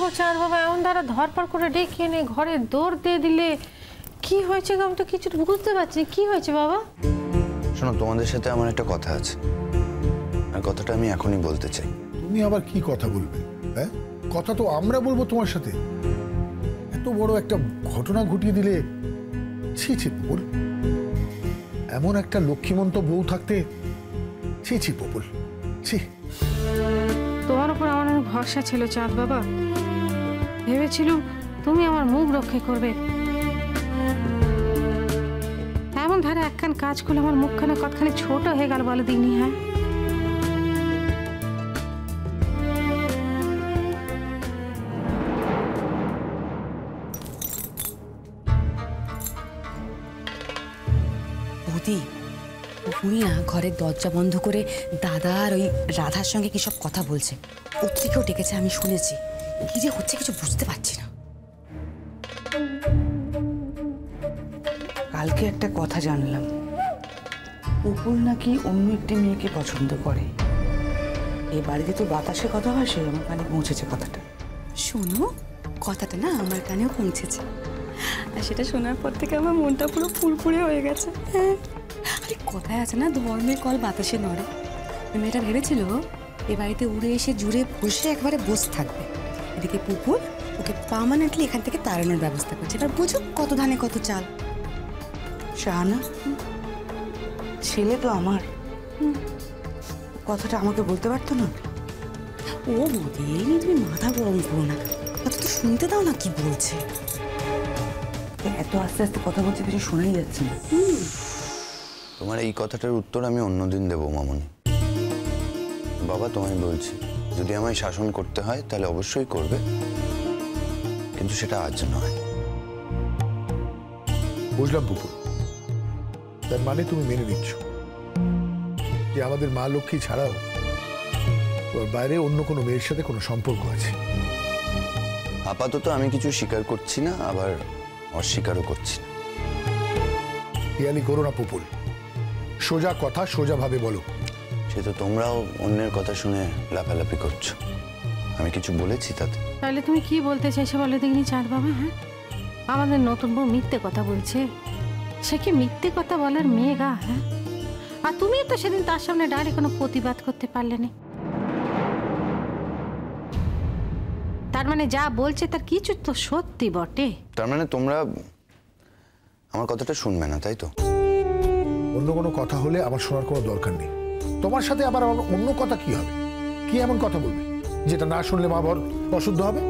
গো চাঁদ বাবা, এমন দ্বারা ধরপড় করে ডেকে এনে ঘরে দৌড় দিয়ে দিলে? কি হয়েছে গো? আমি তো কিছু বুঝতে পারছি। কি হয়েছে বাবা? শোনো, তোমাদের সাথে আমার একটা কথা আছে, আর কথাটা আমি এখনই বলতে চাই। তুমি আবার কি কথা বলবে? হ্যাঁ, কথা তো আমরা বলবো তোমার সাথে। এত বড় একটা ঘটনা ঘটিয়ে দিলে। ছি ছি পুপুল, এমন একটা লক্ষ্মীমন্ত বউ থাকতে। ছি ছি পুপুল, ছি। তোমার উপর আমার অনেক ভরসা ছিল চাঁদ বাবা। ভেবেছিলাম তুমি আমার মুখ রক্ষা করবে। এমন ধারে একখান কাজ করলে আমার মুখখানে কতখানি ছোট হয়ে গেল বলে দিইনি? হ্যাঁ, বৌদি, উনি না ঘরের দরজা বন্ধ করে দাদা আর ওই রাধার সঙ্গে কি সব কথা বলছে। পত্রিকাও ডেকেছে, আমি শুনেছি। কি যে হচ্ছে কিছু বুঝতে পারছি না। কালকে একটা কথা জানলাম, পুপুল নাকি অন্য একটি মেয়েকে পছন্দ করে। এ বাড়িতে তো বাতাসে কথা হয়, সে আমার কানে পৌঁছেছে কথাটা। শোনো, কথাটা না আমার কানেও পৌঁছেছে, আর সেটা শোনার পর থেকে আমার মনটা পুরো ফুরফুরে হয়ে গেছে। আরে কথায় আছে না, ধর্মের কল বাতাসে নড়ে। ওই মেয়েটা ভেবেছিল এ বাড়িতে উড়ে এসে জুড়ে বসে একবারে বসে থাকবে। এদিকে পুকুর ওকে পার্মানেন্টলি এখান থেকে তাড়ানোর ব্যবস্থা করছে। এবার বুঝো কত ধানে কত চাল। শাহানা, ছেলে তো আমার, কথাটা আমাকে বলতে পারতো না? ও বৌদি, এই নিয়ে তুমি মাথা গরম করো না, কত তো শুনতে দাও না কি বলছে। এত আস্তে আস্তে কথা বলছে, কিছু শোনাই যাচ্ছে না। তোমার এই কথাটার উত্তর আমি অন্যদিন দেবো মামনি। বাবা, তোমায় বলছি, যদি আমায় শাসন করতে হয় তাহলে অবশ্যই করবে, কিন্তু সেটা আজ নয়। বুঝলাম পুপুল, তার মানে তুমি মেনে নিচ্ছ যে আমাদের মা লক্ষ্মী ছাড়াও ওর বাইরে অন্য কোনো মেয়ের সাথে কোনো সম্পর্ক আছে। আপাতত আমি কিছু স্বীকার করছি না, আবার অস্বীকারও করছি না। ইয়ালি করো না পুপুল, সোজা কথা সোজাভাবে বলো। সে তো তোমরাও অন্যের কথা শুনে লাফালাফি করছো, আমি কিছু বলেছি তাতে? তাহলে তুমি কি বলতে চাইছো বলে দেখিনি চাঁদ বাবা? হ্যাঁ, আমাদের নতুন বউ মিথ্যে কথা বলছে। সে কি মিথ্যে কথা বলার মেয়ে গা? হ্যাঁ, আর তুমি তো সেদিন তার সামনে দাঁড়িয়ে কোনো প্রতিবাদ করতে পারলে না। তার মানে যা বলছে তার কিছু তো সত্যি বটে। তার মানে তোমরা আমার কথাটা শুনবে না, তাই তো? অন্য কোনো কথা হলে আমার শোনার কোনো দরকার নেই। তোমার সাথে আবার অন্য কথা কি হবে? কি এমন কথা বলবে যেটা না শুনলে মা বর অশুদ্ধ হবে?